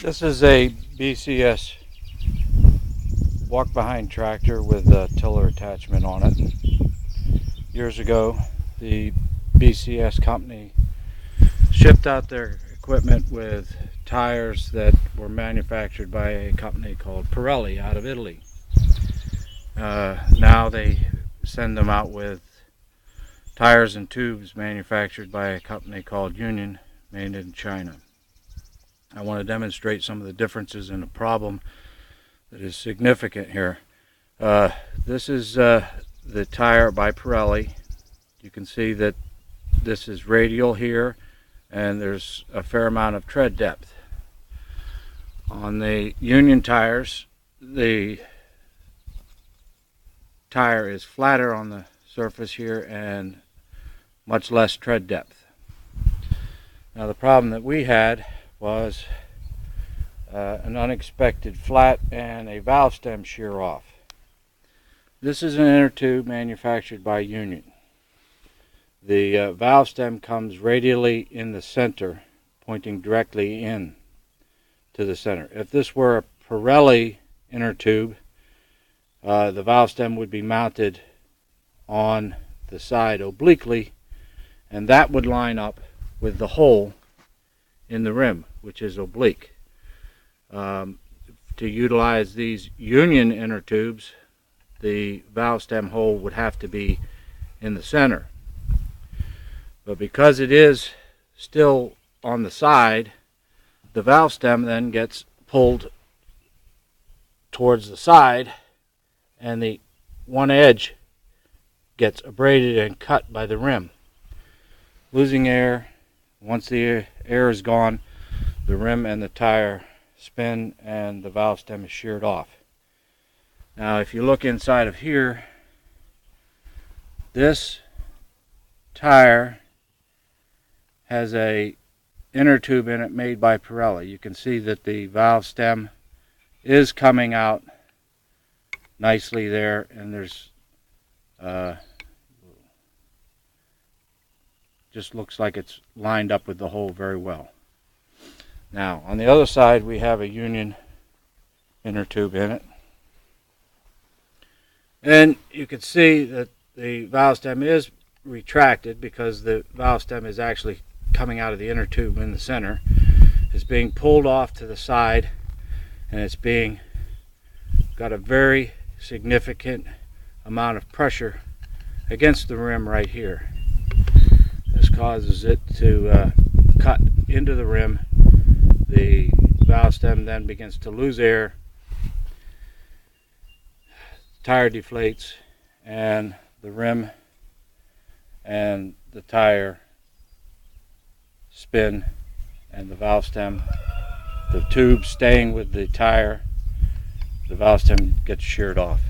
This is a BCS walk-behind tractor with a tiller attachment on it. Years ago, the BCS company shipped out their equipment with tires that were manufactured by a company called Pirelli out of Italy. Now they send them out with tires and tubes manufactured by a company called Union, made in China. I want to demonstrate some of the differences in the problem that is significant here. This is the tire by Pirelli. You can see that this is radial here, and there's a fair amount of tread depth. On the Union tires, the tire is flatter on the surface here and much less tread depth. Now the problem that we had was an unexpected flat and a valve stem shear off. This is an inner tube manufactured by Union. The valve stem comes radially in the center, pointing directly in to the center. If this were a Pirelli inner tube, the valve stem would be mounted on the side obliquely, and that would line up with the hole in the rim, which is oblique. To utilize these Union inner tubes, the valve stem hole would have to be in the center. But because it is still on the side, the valve stem then gets pulled towards the side, and the one edge gets abraded and cut by the rim, losing air. Once the air is gone, the rim and the tire spin and the valve stem is sheared off. Now if you look inside of here, this tire has a inner tube in it made by Pirelli. You can see that the valve stem is coming out nicely there, and there's just looks like it's lined up with the hole very well. Now on the other side we have a Union inner tube in it, and you can see that the valve stem is retracted because the valve stem is actually coming out of the inner tube in the center. It's being pulled off to the side, and it's being got a very significant amount of pressure against the rim right here. This causes it to cut into the rim. The valve stem then begins to lose air, tire deflates, and the rim and the tire spin, and the valve stem, the tube staying with the tire, the valve stem gets sheared off.